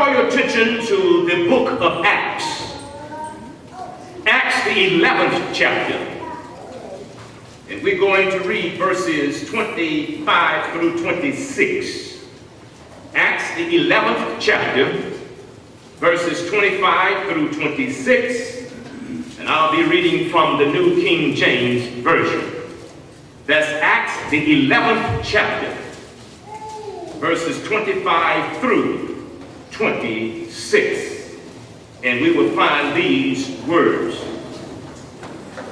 draw your attention to the book of Acts. Acts, the 11th chapter. And we're going to read verses 25 through 26. Acts, the 11th chapter, verses 25 through 26. And I'll be reading from the New King James Version. That's Acts, the 11th chapter, verses 25 through 26. And we will find these words.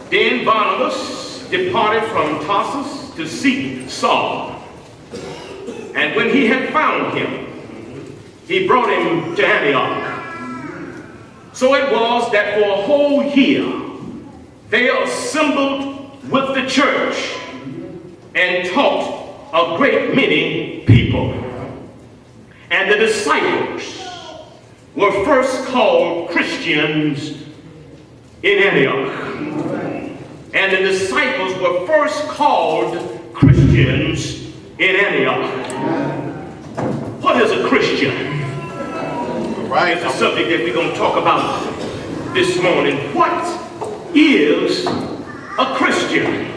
Then Barnabas departed from Tarsus to seek Saul. And when he had found him, he brought him to Antioch. So it was that for a whole year they assembled with the church and taught a great many people. And the disciples were first called Christians in Antioch. And the disciples were first called Christians in Antioch. What is a Christian? Right. It's a subject that we're going to talk about this morning. What is a Christian?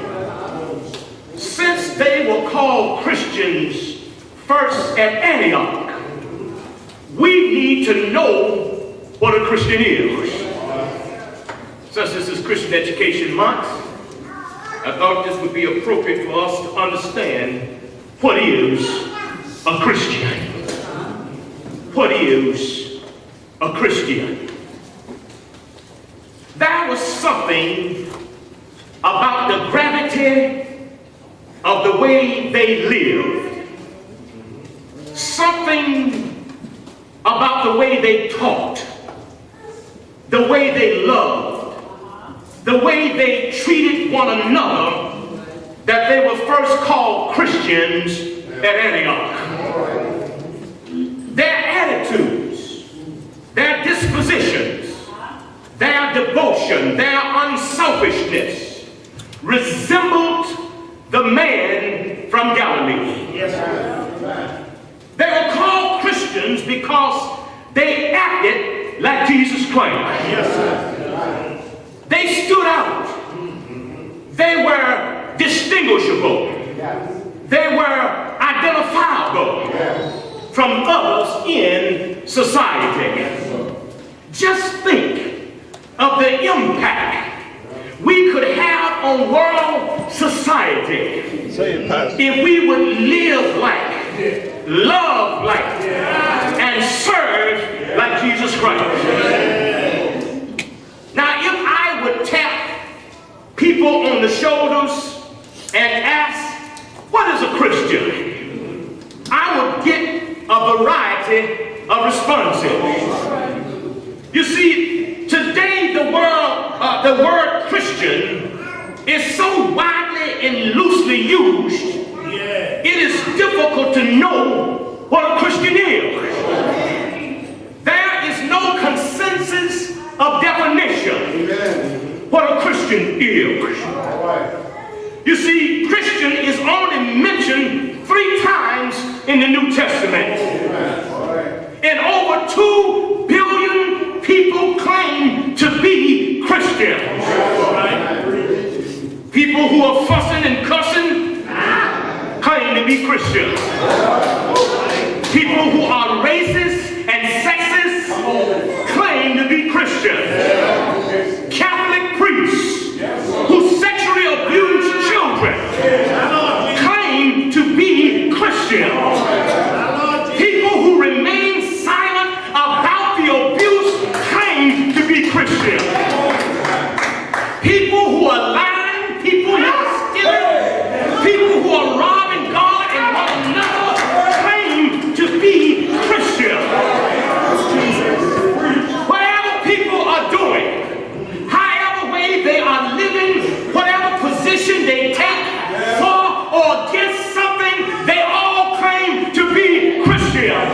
Since they were called Christians first at Antioch, we need to know what a Christian is. Since this is Christian Education Month, I thought this would be appropriate for us to understand what is a Christian. What is a Christian? There was something about the gravity of the way they lived, something about the way they taught, the way they loved, the way they treated one another, that they were first called Christians at Antioch. Their attitudes, their dispositions, their devotion, their unselfishness resembled the man from Galilee. Yes, sir. They were called Christians because they acted like Jesus Christ. Yes, sir. They stood out. They were distinguishable. They were identifiable from others in society. Just think of the impact we could have on world society if we would live like, love like, and serve like Jesus Christ. Now, if I would tap people on the shoulders and ask, what is a Christian? I would get a variety of responses. You see, today the word Christian is so widely and loosely used, it is difficult to know what a Christian is. There is no consensus of definition what a Christian is. You see, Christian is only mentioned 3 times in the New Testament. And over 2 billion people claim to be Christians. People who are fussing and cussing claim to be Christians. People who are racist and sexist claim to be Christians. Catholic priests who sexually abuse children claim to be Christians. People who remain silent about the abuse claim to be Christians. People who are lying, people who are stealing, people who are robbing God and one another claim to be Christians. Whatever people are doing, however way they are living, whatever position they take for or against something, they all claim to be Christians.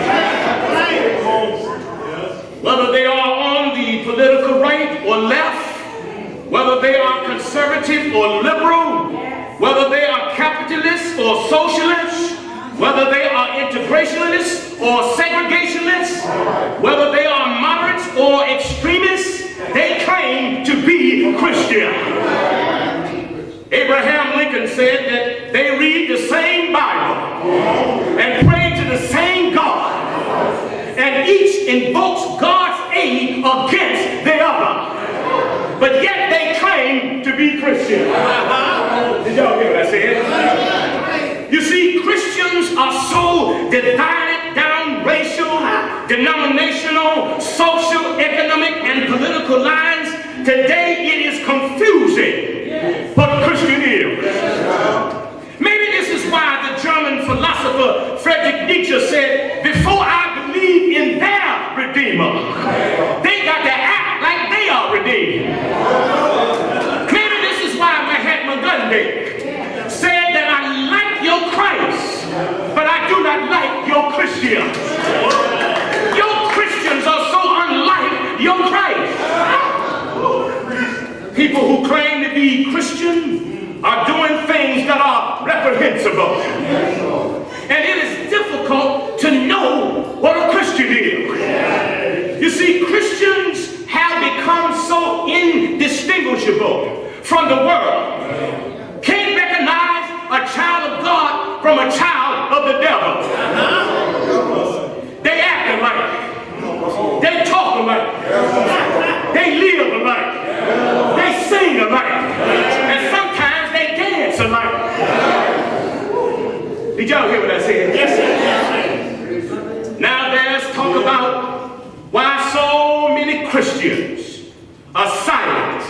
Whether they are on the political right or left, whether they are conservative or liberal, whether they are capitalists or socialists, whether they are integrationists or segregationists, whether Christian. Abraham Lincoln said that they read the same Bible and pray to the same God, and each invokes God's aid against the other, but yet they claim to be Christian. Did y'all hear what I said? You see, Christians are so divided down racial, denominational, social, economic, and political lines. Today it is confusing what Christian is. Maybe this is why the German philosopher Friedrich Nietzsche said, before I believe in their Redeemer, they got to act like they are redeemed. Maybe this is why Mahatma Gandhi said that I like your Christ, but I do not like your Christians. Your Christians are so unlike your Christ. People who claim to be Christian are doing things that are reprehensible. And it is difficult to know what a Christian is. You see, Christians have become so indistinguishable from the world. Can't recognize a child of God from a child of the devil. They act alike. They talk alike. They live alike. They sing alike. And sometimes they dance alike. Did y'all hear what I said? Yes, sir. Now there's talk about why so many Christians are silent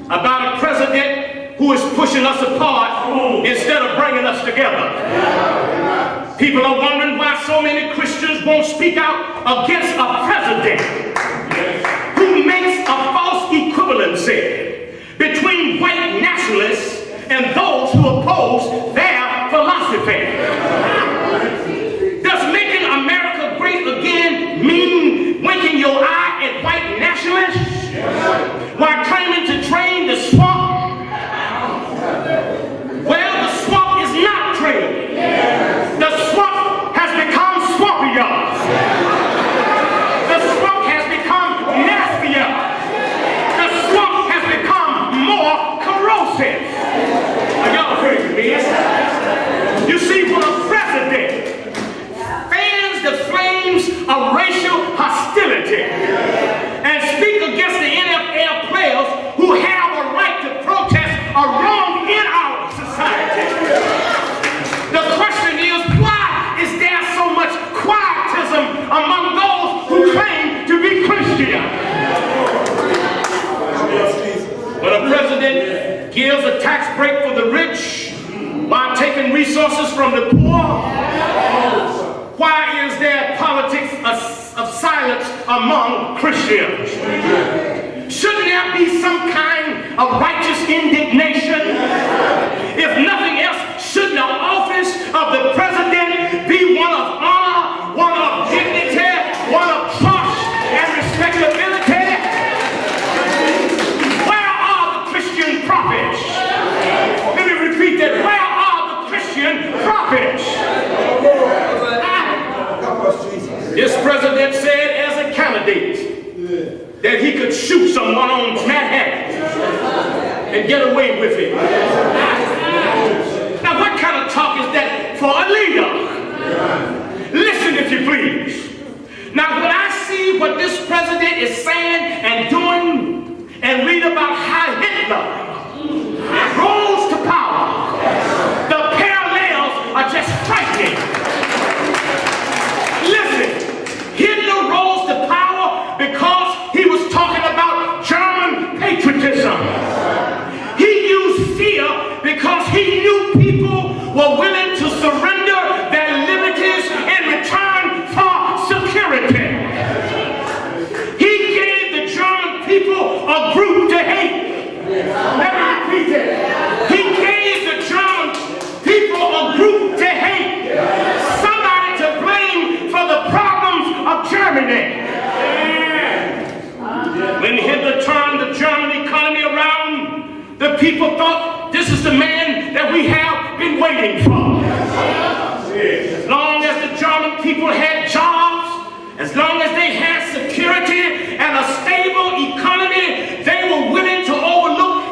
about a president who is pushing us apart instead of bringing us together. People are wondering why so many Christians won't speak out against a president who makes a false equivalency between white nationalists and those who oppose their philosophy. Does making America great again mean winking your eye at white nationalists while claiming to drain the swamp? Well, the swamp is not drained. The swamp has become swampier. The swamp has become nastier. The swamp has become more corrosive. Are y'all hearing me? You see, when a president fans the flames of racial hostility and speak against the NFL players who have a right to protest a wrong in our society, the question is, why is there so much quietism among those who claim to be Christian? When a president gives a tax break for the rich while taking resources from the poor, why is there politics of silence among Christians? Shouldn't there be some kind of righteous indignation? If nothing else, shouldn't the office of the president be one of honor, one of dignity, one of trust and respectability? Where are the Christian prophets? Let me repeat that. Where are the Christian prophets? This president said as a candidate that he could shoot someone on Manhattan and get away with it. Now what kind of talk is that for a leader? Listen if you please. Now when I see what this president is saying and doing and read about how Hitler rose to power, the parallels are just frightening. Listen, Hitler rose to power because he was talking about German patriotism. He used fear because he knew people were willing to surrender their liberties in return for security. He gave the German people a group to hate. Let me repeat it. He gave the German people a group to hate. Somebody to blame for the problems of Germany. When Hitler turned the German economy around, the people thought, this is the man that we have been waiting for. As long as the German people had jobs, as long as they had security and a stable economy, they were willing to overlook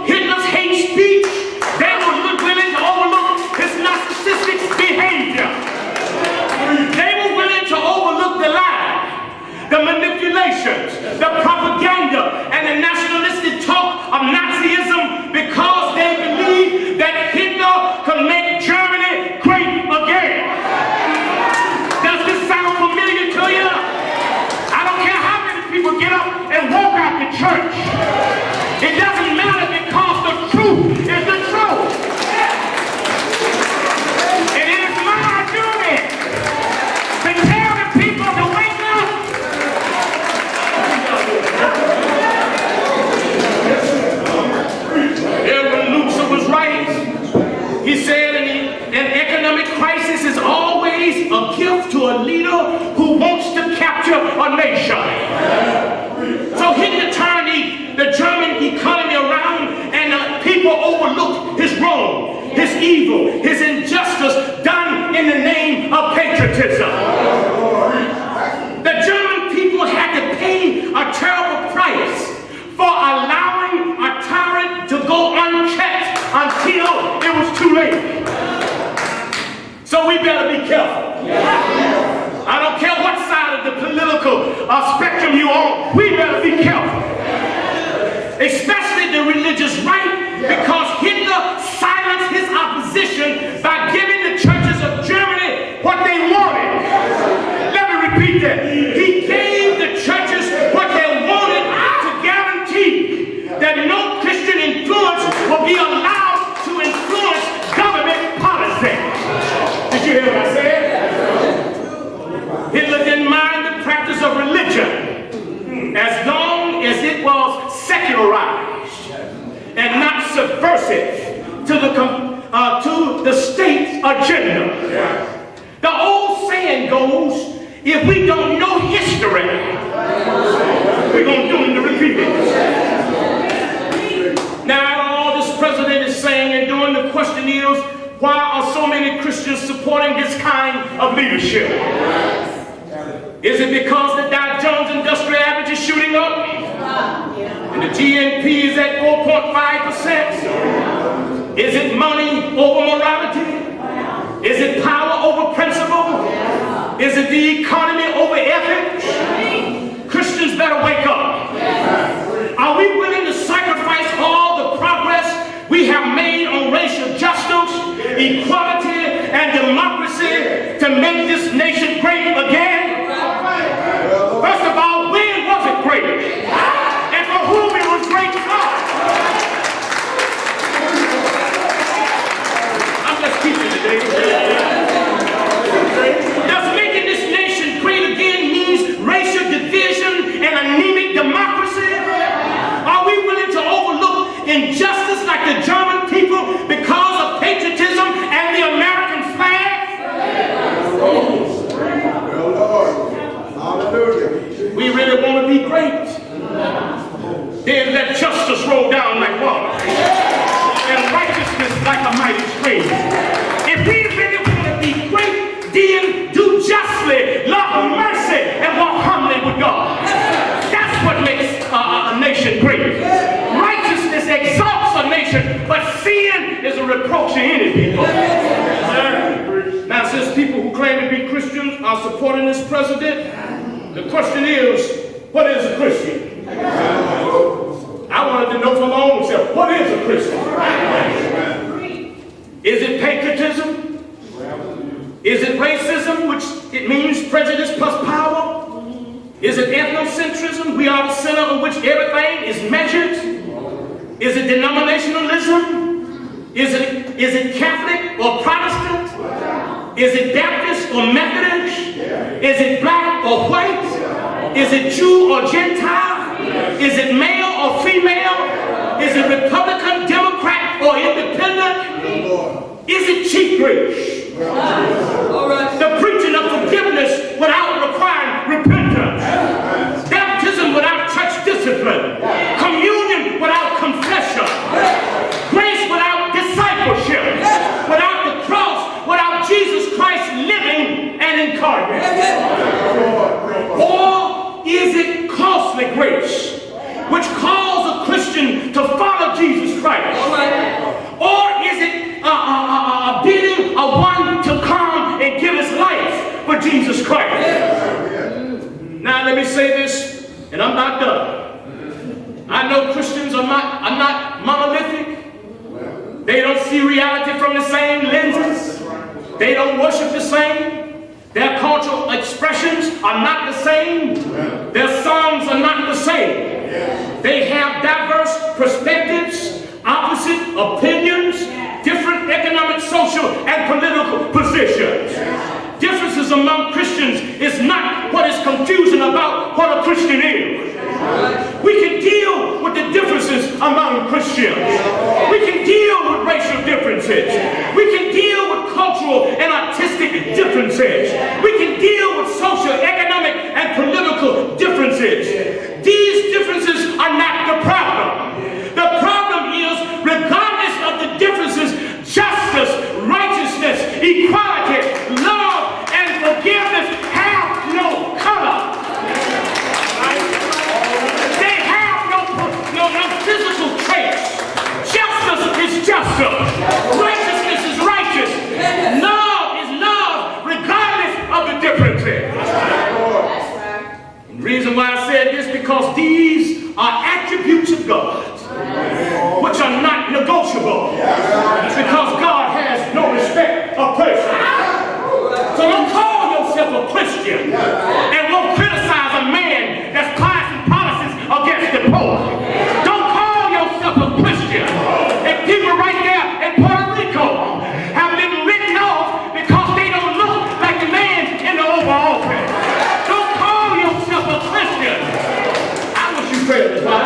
patriotism. The German people had to pay a terrible price for allowing a tyrant to go unchecked until it was too late. So we better be careful. I don't care what side of the political spectrum you're on, we better be careful. Especially the religious right, because Hitler silenced his opposition by giving the churches of Germany what they wanted. Let me repeat that. He gave the churches what they wanted to guarantee that no Christian influence will be allowed to influence government policy. Did you hear what I said? Hitler didn't mind the practice of religion as long as it was secularized and not subversive to the state's agenda. The old saying goes, if we don't know history, we're going to do it to repeat it. Now, all this president is saying and doing, the question is, why are so many Christians supporting this kind of leadership? Is it because the Dow Jones Industrial Average is shooting up? And the GNP is at 4.5%? Is it money over morality? Is it power over principle? Is it the economy over ethics? Christians better wake up. Are we willing to sacrifice all the progress we have made on racial justice, equality, and democracy to make this nation great again? First of all, when was it great? And for whom it was great for? I'm just teaching today. Does making this nation great again means racial division and anemic democracy? Are we willing to overlook injustice like the German people because of patriotism and the American flag? We really want to be great. Then let justice roll down like water and righteousness like a mighty stream. If we really want to be great, then do justly, love mercy, and walk humbly with God. That's what makes a nation great. Righteousness exalts a nation, but sin is a reproach to any people. Now, since people who claim to be Christians are supporting this president, the question is, what is a Christian? I wanted to know for my own self, what is a Christian? Is it patriotism? Is it racism, which it means prejudice plus power? Is it ethnocentrism? We are the center on which everything is measured. Is it denominationalism? Is it Catholic or Protestant? Is it Baptist or Methodist? Is it black or white? Is it Jew or Gentile? Is it male or female? Is it Republican, Democrat, or independent? Is it cheap rich? The preaching of forgiveness without requiring repentance. Baptism without church discipline. Communion without confession. Grace without discipleship. Without the cross, without Jesus Christ living and incarnate. Or is it costly grace, which calls a Christian to follow Jesus Christ? Or is it a bidding of one to come and give his life for Jesus Christ? Now let me say this, and I'm not done. I know Christians are not monolithic. They don't see reality from the same lenses. They don't worship the same. Their cultural expressions are not the same. Their songs are not the same. They have diverse perspectives, opposite opinions, different economic, social, and political positions. Differences among Christians is not what is confusing about what a Christian is. We can deal with the differences among Christians. We can deal with racial differences. We can deal with cultural and artistic differences. We can deal with social, economic, and political differences. These differences are not the problem. The problem is, regardless of the differences, justice, righteousness, equality, love, and forgiveness because these are attributes of God which are not negotiable, because God has no respect of person. So don't call yourself a Christian and won't criticize a man that's passing policies against the poor. Don't call yourself a Christian and people right there in Puerto Rico have been written off because they don't look like the man in the Oval Office. Don't call yourself a Christian. I wish you prayed this one.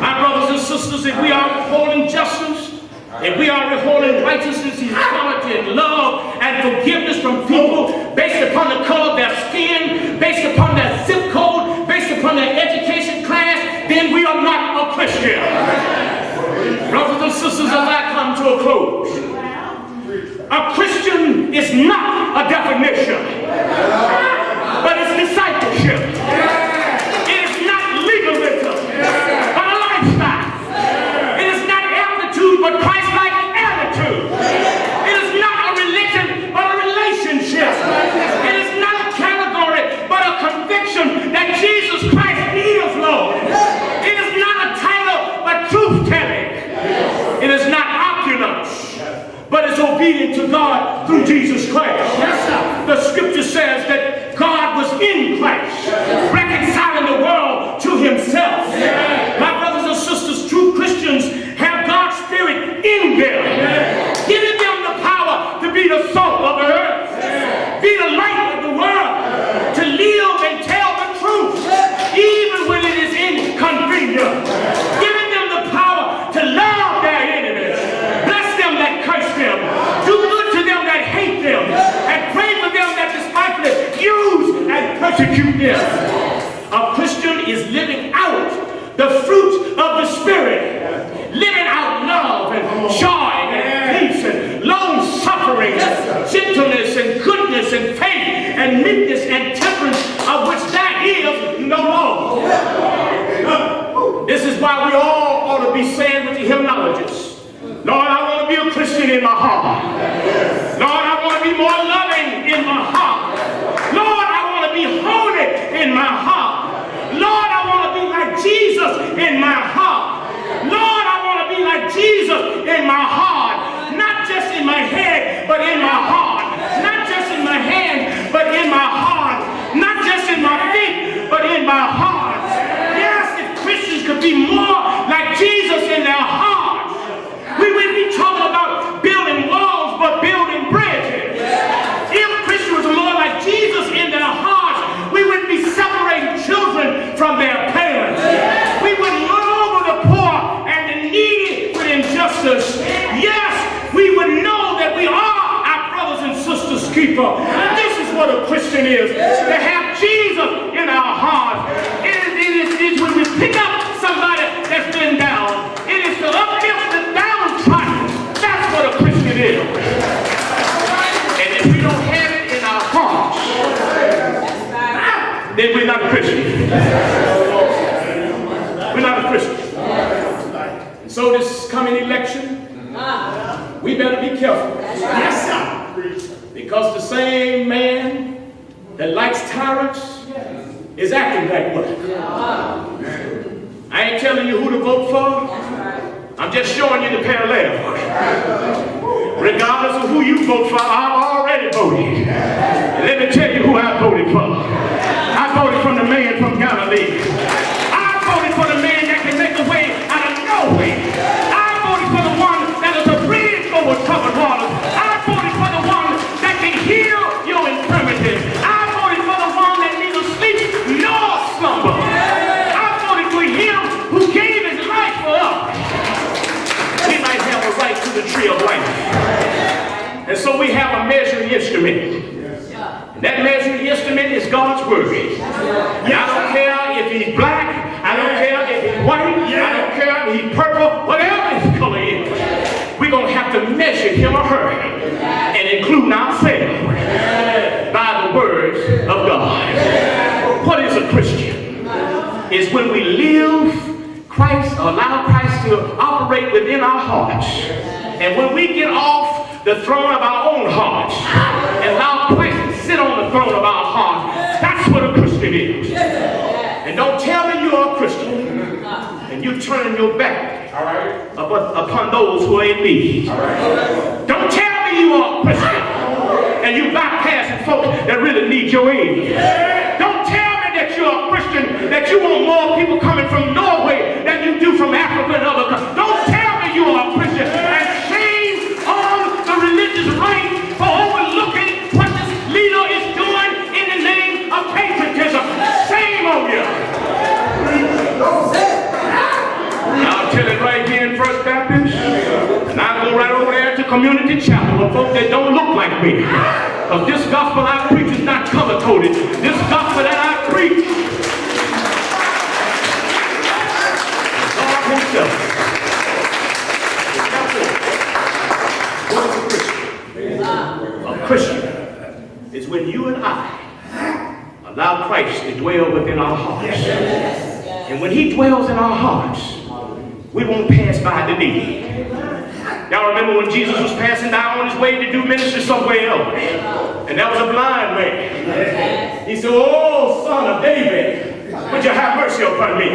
My brothers and sisters, if we are upholding justice, if we are upholding righteousness, equality, and love, and forgiveness from people based upon the color of their skin, based upon their zip code, based upon their education class, then we are not a Christian. Brothers and sisters, as I come to a close, a Christian is not a definition, but it's discipleship. It is not legalism, but a lifestyle. It is not aptitude, but Christ-like attitude. It is not a religion, but a relationship. It is not a category, but a conviction that Jesus Christ is Lord. It is not a title, but truth-telling. It is not opulence, but it's obedient to God through Jesus Christ. The scripture says that God was in Christ, reconciling the world to himself. My brothers and sisters, true Christians have God's Spirit in them, giving them the power to be the salt of the earth, be the light of the world, to live and tell the truth, even when it is inconvenient, giving them the power to love their enemies, bless them that curse them, do good to them that hate them, and pray for them that despitefully use and persecute them. A Christian is living out the fruit of the Spirit, living out love and joy and peace and long suffering, gentleness and goodness and faith and meekness and temperance, of which that is no law. This is why we all ought to be saying with the hymnologists, Lord, I want to be a Christian in my heart. Lord, I want to be more loving in my heart. Lord, I want to be holy in my heart. Lord, I want to be like Jesus in my heart. Lord, I want to be like Jesus in my heart. Not just in my head, but in my heart. Not just in my hand, but in my heart. Not just in my feet, but in my heart. Yes, if Christians could be more like Jesus in their hearts, we wouldn't be talking about building walls, but building bridges. If Christians were more like Jesus in their hearts, we wouldn't be separating children from their parents. We wouldn't run over the poor and the needy with injustice. Yes, we would know that we are our brothers and sisters' keeper. This is what a Christian is, to have Jesus in our heart. It is when we pick up somebody that's been down. It is to uplift the downtrodden. That's what a Christian is. And if we don't have it in our hearts, then we're not a Christian. We're not a Christian. And so this coming election, we better be careful. Yes, sir. Because the same man that likes tyrants is acting like one. I ain't telling you who to vote for. I'm just showing you the parallel. Regardless of who you vote for, I've already voted. And let me tell you who I voted for. I voted for the man from Galilee. I voted for the man that can make a way out of no way. I voted for the one that is a bridge over troubled waters. I voted for the one that can heal your infirmities. I voted for the one that neither sleep nor slumber. I voted for him who gave his life for us. We might have a right to the tree of life. And so we have a measuring instrument. That measuring instrument is God's word. I don't care if he's black, I don't care if he's white, I don't care if he's purple, whatever his color is. We're going to have to measure him or her and include ourselves by the words of God. What is a Christian? It's when we live Christ, allow Christ to operate within our hearts. And when we get off the throne of our own hearts and allow Christ to sit on the throne of our hearts, that's what a Christian is. turn your back upon those who are in need. Don't tell me you are a Christian and you bypassing folks that really need your aid. Don't tell me that you're a Christian, that you want more people coming from Norway than you do from Africa and other countries. Don't tell me you are a Christian. And shame on the religious right for overlooking what this leader is doing in the name of patriotism. Shame on you. I'll tell it right here in First Baptist, and I'll go right over there to Community Chapel with folks that don't look like me. Because this gospel I preach is not color-coded. This gospel that I preach, God himself. What is a Christian? A Christian is when you and I allow Christ to dwell within our hearts. And when he dwells in our hearts, we won't pass by the need. Y'all remember when Jesus was passing down on his way to do ministry somewhere else? And that was a blind man. He said, "Oh, son of David, would you have mercy upon me?"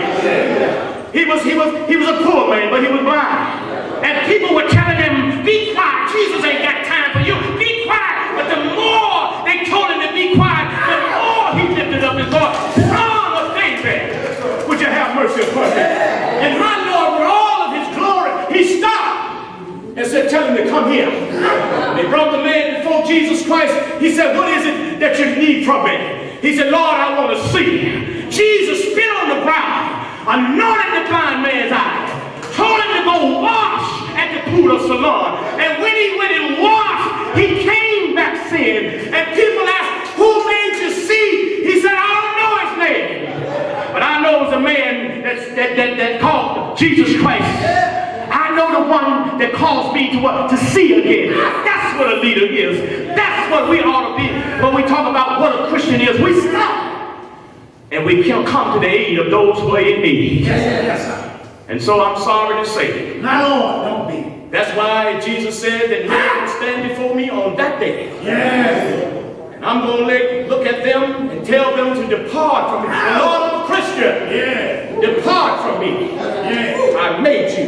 He was a poor man, but he was blind. And people were telling him, "Be quiet, Jesus ain't got time for you. Be quiet." But the more they told him to be quiet, the more he lifted up his voice. "Son of David, would you have mercy upon me?" And my Lord, with all of his glory, he stopped and said, "Tell him to come here." They brought the man before Jesus Christ. He said, "What is it that you need from me?" He said, "Lord, I want to see." Jesus spit on the ground, anointed the blind man's eye, told him to go wash at the pool of Siloam. And when he went and washed, he came back seeing. And people asked, "Who made you see?" He said, "I don't know his name, but I know it's a man that called Jesus Christ. I know the one that calls me to see again." That's what a leader is. That's what we ought to be. When we talk about what a Christian is, we stop and we can come to the aid of those who are in need. And so I'm sorry to say, My Lord, don't be. that's why Jesus said that man will stand before me on that day. And I'm going to look at them and tell them to depart from me. Lord, I'm a Christian. Depart from me. I made you,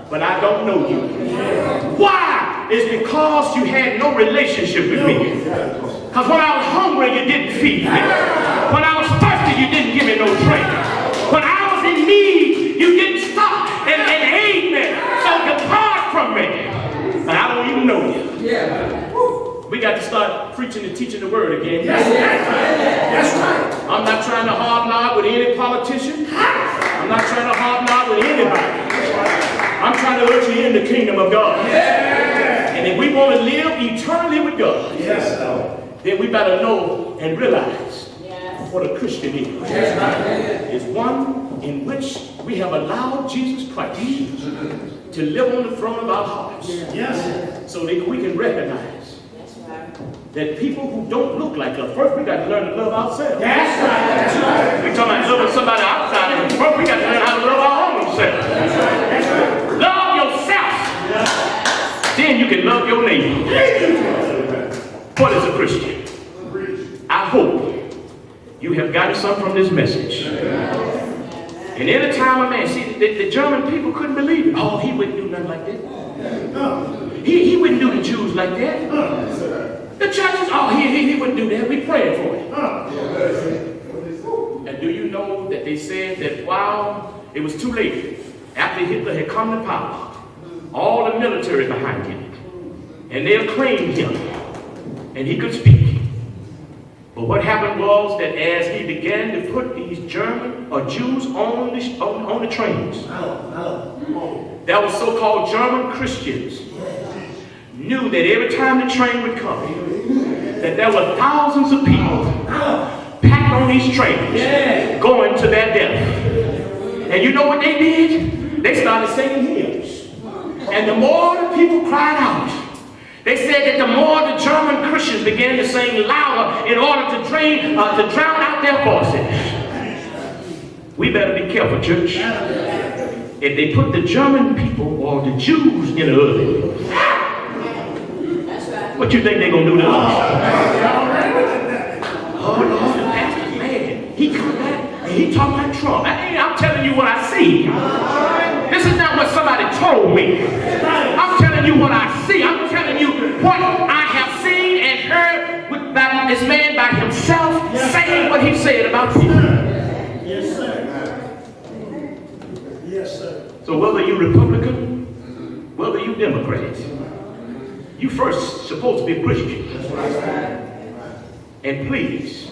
but I don't know you. Why? It's because you had no relationship with me. Because when I was hungry, you didn't feed me. When I was thirsty, you didn't give me no drink. When I was in need, you didn't stop and aid me. So depart from me. But I don't even know you. We got to start preaching and teaching the word again. That's right. I'm not trying to hobnob with any politician. I'm not trying to hobnob with anybody. I'm trying to usher you in the kingdom of God. And if we want to live eternally with God, then we better know and realize what a Christian is. It's one in which we have allowed Jesus Christ to live on the throne of our hearts. So that we can recognize that people who don't look like us, first we got to learn to love ourselves. That's right. We're talking about loving somebody outside of us. First we got to learn how to love our own selves. Love yourself. Then you can love your neighbor. What is a Christian? I hope you have gotten something from this message. And any time a man, see, the German people couldn't believe it. Oh, he wouldn't do nothing like that. He wouldn't do the Jews like that. The churches, oh, he wouldn't do that. We prayed for him. And do you know that they said that while it was too late, after Hitler had come to power, all the military behind him, and they acclaimed him, and he could speak. But what happened was that as he began to put these German or Jews on the trains, that was so-called German Christians knew that every time the train would come, that there were thousands of people packed on these trains going to their death. And you know what they did? They started singing hymns. And the more the people cried out, they said that the more the German Christians began to sing louder in order to drown out their voices. We better be careful, church. If they put the German people or the Jews in the oven, what you think they're going to do to us? Oh, Lord, the pastor, man, he come back and he talking about Trump. I'm telling you what I see. This is not what somebody told me. I'm telling you what I see. I'm telling you what I have seen and heard by this man by himself saying what he said about you. Yes, sir. Yes, sir. So whether you're Republican, whether you're Democrat, you first supposed to be a Christian. And please,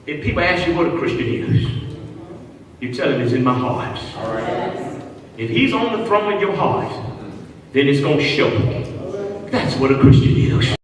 if people ask you what a Christian is, you tell them it's in my heart. If he's on the throne in your heart, then it's going to show. That's what a Christian is.